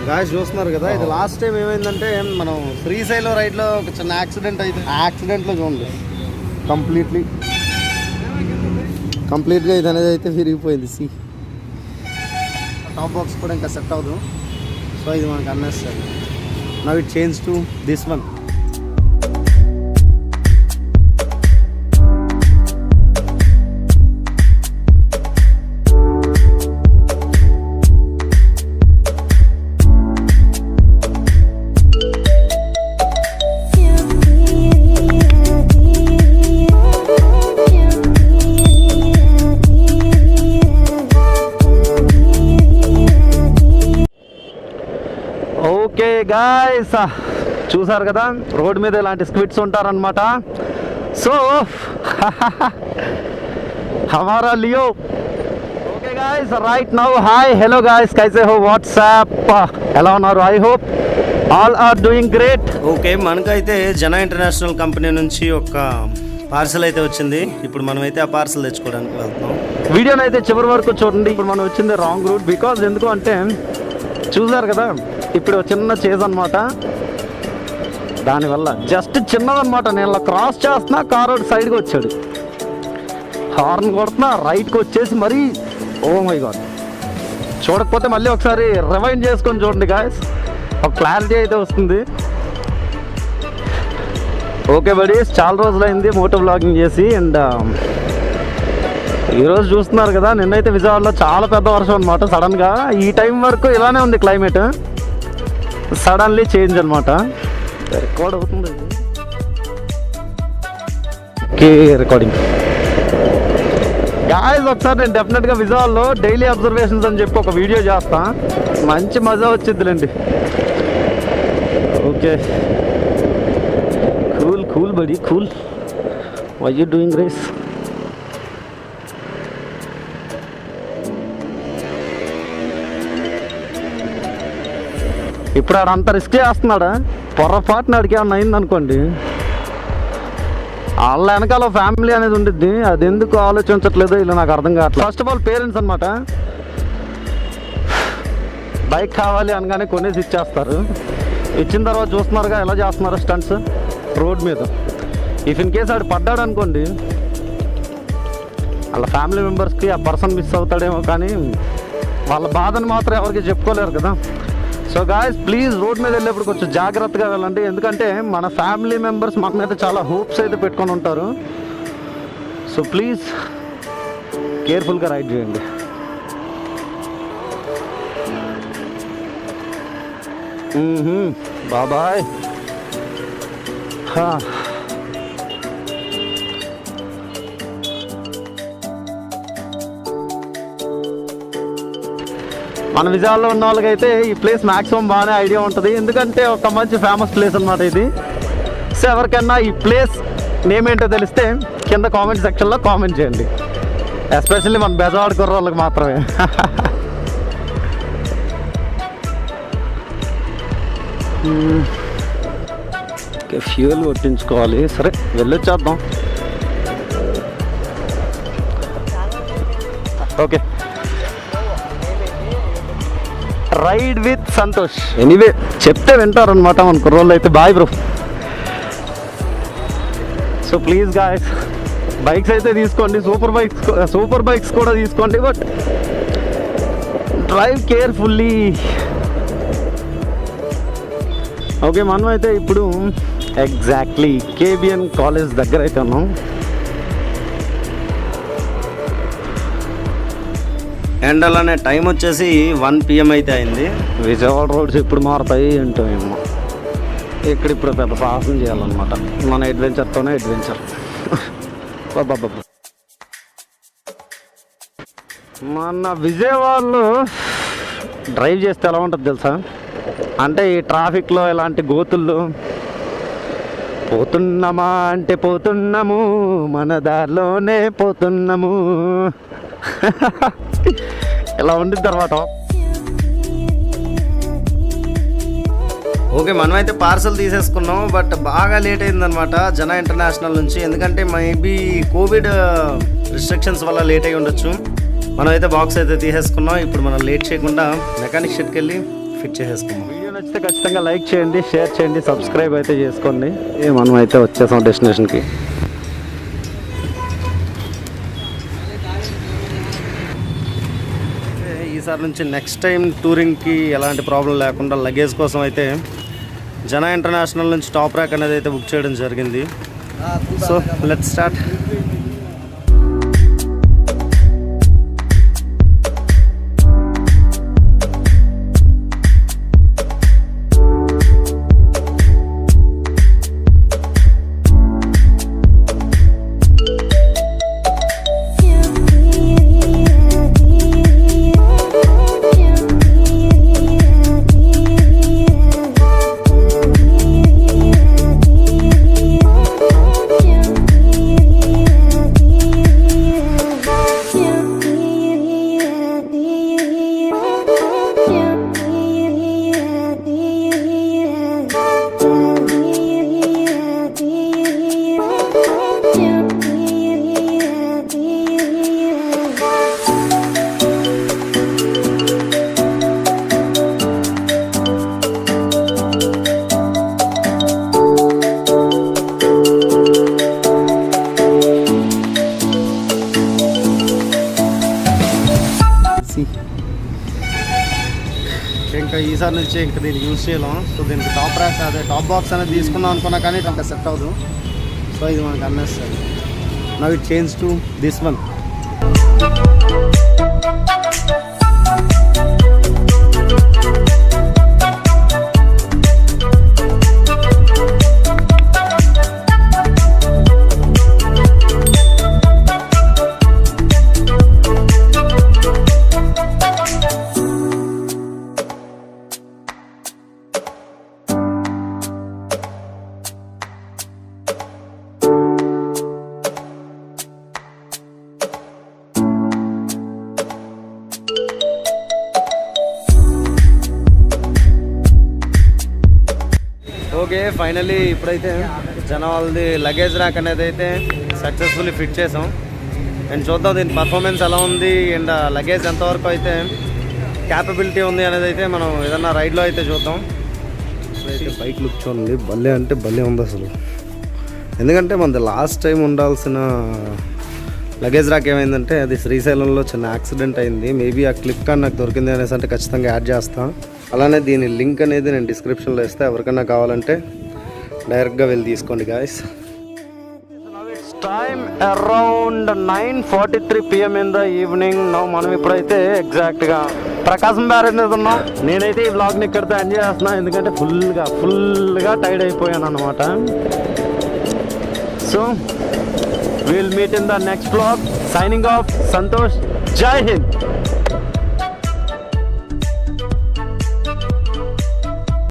Guys చూస్తున్నారు కదా, ఇది లాస్ట్ టైం ఏమైందంటే మనం శ్రీశైలం రైడ్లో ఒక చిన్న యాక్సిడెంట్ అయితే ఆ యాక్సిడెంట్లో చూడండి కంప్లీట్గా ఇది అనేది అయితే విరిగిపోయింది. టాప్ బాక్స్ కూడా ఇంకా సెట్ అవ్వదు. సో ఇది మనకు unnecessary. Now it change to this one. Okay guys, చూసారు కదా రోడ్ మీద ఇలాంటి స్క్విడ్స్ ఉంటారనమాట. సో హమారా Leo. Okay guys, right now hi hello guys, కైసే హో వాట్సాప్, ఎలా ఉన్నారు? I hope all are doing great. Okay, మనకైతే జనా ఇంటర్నేషనల్ కంపెనీ నుంచి ఒక పార్సల్ అయితే వచ్చింది. ఇప్పుడు మనం అయితే ఆ పార్సల్ తెచ్చుకోవడానికి వెళ్తున్నాం. వీడియోని అయితే చివరి వరకు చూడండి. ఇప్పుడు మనం వచ్చింది రాంగ్ రూట్. బికాజ్ ఎందుకు అంటే చూసారు కదా, ఇప్పుడు చిన్న చేజ్ అనమాట. దానివల్ల జస్ట్ చిన్నదనమాట. నేను ఇలా క్రాస్ చేస్తున్నా, కార్ రోడ్ సైడ్కి వచ్చాడు, హార్న్ కొడుతున్నా, రైట్కి వచ్చేసి మరీ ఓ మై గాడ్. చూడకపోతే మళ్ళీ ఒకసారి రివైండ్ చేసుకొని చూడండి గాయస్, ఒక క్లారిటీ అయితే వస్తుంది. ఓకే బడీస్, చాలా రోజులైంది మోటో వ్లాగింగ్ చేసి. అండ్ ఈరోజు చూస్తున్నారు కదా, నిన్నైతే విజయవాడలో చాలా పెద్ద వర్షం అనమాట. సడన్గా ఈ టైం వరకు ఇలానే ఉంది క్లైమేట్, సడన్లీ చేంజ్ అనమాట. రికార్డ్ అవుతుంది. Okay, recording guys. ఒకసారి నేను డెఫినెట్గా విజయవాడలో డైలీ అబ్జర్వేషన్స్ అని చెప్పి ఒక వీడియో చేస్తా, మంచి మజా వచ్చిద్దిలేండి. Okay, cool buddy cool. Why you doing race? ఇప్పుడు ఆడంత రిస్క్ చేస్తున్నాడా? పొరపాటున అడిగి ఏమన్నా అయిందనుకోండి, వాళ్ళ వెనకాల ఫ్యామిలీ అనేది ఉండిద్ది. అది ఎందుకు ఆలోచించట్లేదో ఇలా నాకు అర్థం కావట్లేదు. ఫస్ట్ ఆఫ్ ఆల్ పేరెంట్స్ అనమాట, బైక్ కావాలి అనగానే కొనేసి ఇచ్చేస్తారు. ఇచ్చిన తర్వాత చూస్తున్నారుగా ఎలా చేస్తున్నారు స్టంట్స్ రోడ్ మీద. ఇఫ్ ఇన్ కేస్ ఆడు పడ్డాడు అనుకోండి, వాళ్ళ ఫ్యామిలీ మెంబర్స్కి ఆ పర్సన్ మిస్ అవుతాడేమో, కానీ వాళ్ళ బాధను మాత్రం ఎవరికి చెప్పుకోలేరు కదా. సో గాయస్ ప్లీజ్ రోడ్ మీద వెళ్ళేప్పుడు కొంచెం జాగ్రత్తగా వెళ్ళండి. ఎందుకంటే మన ఫ్యామిలీ మెంబర్స్ మన మీద చాలా హోప్స్ అయితే పెట్టుకొని ఉంటారు. సో ప్లీజ్ కేర్ఫుల్గా రైడ్ చేయండి. బాబాయ్. మన విజయవాడలో ఉన్న వాళ్ళకైతే ఈ ప్లేస్ మ్యాక్సిమం బాగానే ఐడియా ఉంటుంది, ఎందుకంటే ఒక మంచి ఫేమస్ ప్లేస్ అనమాట ఇది. సో ఎవరికైనా ఈ ప్లేస్ నేమ్ ఏంటో తెలిస్తే కింద కామెంట్ సెక్షన్లో కామెంట్ చేయండి, ఎస్పెషల్లీ మన బెజవాడ కుర్ర వాళ్ళకి మాత్రమే. ఓకే, ఫ్యూయల్ కొట్టించుకోవాలి. సరే వెళ్ళొచ్చేద్దాం. Okay, ride with Santosh. Anyway చెప్తే వింటారనమాట మన కుర్రోళ్ళు అయితే. Bye bro. So please guys, bikes అయితే తీసుకోండి, సూపర్ బైక్స్ కూడా తీసుకోండి, బట్ డ్రైవ్ కేర్ఫుల్లీ. ఓకే, మనం అయితే ఇప్పుడు ఎగ్జాక్ట్లీ కేబిఎన్ కాలేజ్ దగ్గర అయితే ఉన్నాం. అండ్ అలానే టైం వచ్చేసి 1 PM అయితే అయింది. విజయవాడ రోడ్స్ ఎప్పుడు మారుతాయి ఏంటో ఏమో. ఇక్కడ ఇప్పుడు పెద్ద సాహసం చేయాలన్నమాట, మన అడ్వెంచర్తోనే అడ్వెంచర్. బాబా, మన విజయవాడలో డ్రైవ్ చేస్తే ఎలా ఉంటుంది తెలుసా? అంటే ఈ ట్రాఫిక్లో ఇలాంటి గోతుల్లో పోతున్నామా అంటే పోతున్నాము, మన దారిలోనే పోతున్నాము. ఇలా ఉండిన తర్వాత ఓకే, మనమైతే పార్సల్ తీసేసుకున్నాం. బట్ బాగా లేట్ అయిందనమాట జనా ఇంటర్నేషనల్ నుంచి, ఎందుకంటే మేబీ కోవిడ్ రిస్ట్రిక్షన్స్ వల్ల లేట్ అయి ఉండొచ్చు. మనమైతే బాక్స్ అయితే తీసేసుకున్నాం. ఇప్పుడు మనం లేట్ చేయకుండా మెకానిక్ షెడ్కి వెళ్ళి ఫిట్ చేసేసుకున్నాం. వీడియో నచ్చితే ఖచ్చితంగా లైక్ చేయండి, షేర్ చేయండి, సబ్స్క్రైబ్ అయితే చేసుకోండి. మనం అయితే వచ్చేసాం డెస్టినేషన్కి. ఈసారి నుంచి నెక్స్ట్ టైం టూరింగ్కి ఎలాంటి ప్రాబ్లం లేకుండా లగేజ్ కోసం అయితే జనా ఇంటర్నేషనల్ నుంచి టాప్ ర్యాక్ అనేది అయితే బుక్ చేయడం జరిగింది. So let's start. ఇంకా ఈసారి నుంచి ఇంకా దీన్ని యూజ్ చేయలేం. సో దీనికి టాప్ ర్యాక్ అదే టాప్ బాక్స్ అనేది తీసుకుందాం అనుకున్నా కానీ అంత సెట్ అవ్వదు. సో ఇది మనకు unnecessary. Now it change to this one. Okay, finally ఇప్పుడైతే జనా వాళ్ళది లగేజ్ ర్యాక్ అనేది అయితే సక్సెస్ఫుల్లీ ఫిట్ చేసాం. అండ్ చూద్దాం దీని పర్ఫార్మెన్స్ ఎలా ఉంది అండ్ లగేజ్ ఎంతవరకు అయితే క్యాపబిలిటీ ఉంది అనేది అయితే మనం ఏదన్నా రైడ్లో అయితే చూద్దాం. అయితే బైక్ లుక్ చూడండి, భలే అంటే భలే ఉంది అసలు. ఎందుకంటే మనది లాస్ట్ టైం ఉండాల్సిన లగేజ్ ర్యాక్ ఏమైందంటే అది శ్రీశైలంలో చిన్న యాక్సిడెంట్ అయింది. మేబీ ఆ క్లిప్ కానీ నాకు దొరికింది అనేసి అంటే ఖచ్చితంగా యాడ్ చేస్తాను. అలానే దీని లింక్ అనేది నేను డిస్క్రిప్షన్లో ఇస్తే ఎవరికైనా కావాలంటే డైరెక్ట్గా వెళ్ళి తీసుకోండి guys. Time around 9:43 PM in the evening. మనం ఇప్పుడైతే ఎగ్జాక్ట్గా ప్రకాశం బ్యారేజ్ మీద ఉన్నాం. నేనైతే ఈ వ్లాగ్ని ఇక్కడితో ఎంజాయ్ చేస్తున్నాను ఎందుకంటే ఫుల్గా టైర్డ్ అయిపోయాను అనమాట. So we'll meet in the next vlog. Signing off, Santosh. Jai Hind.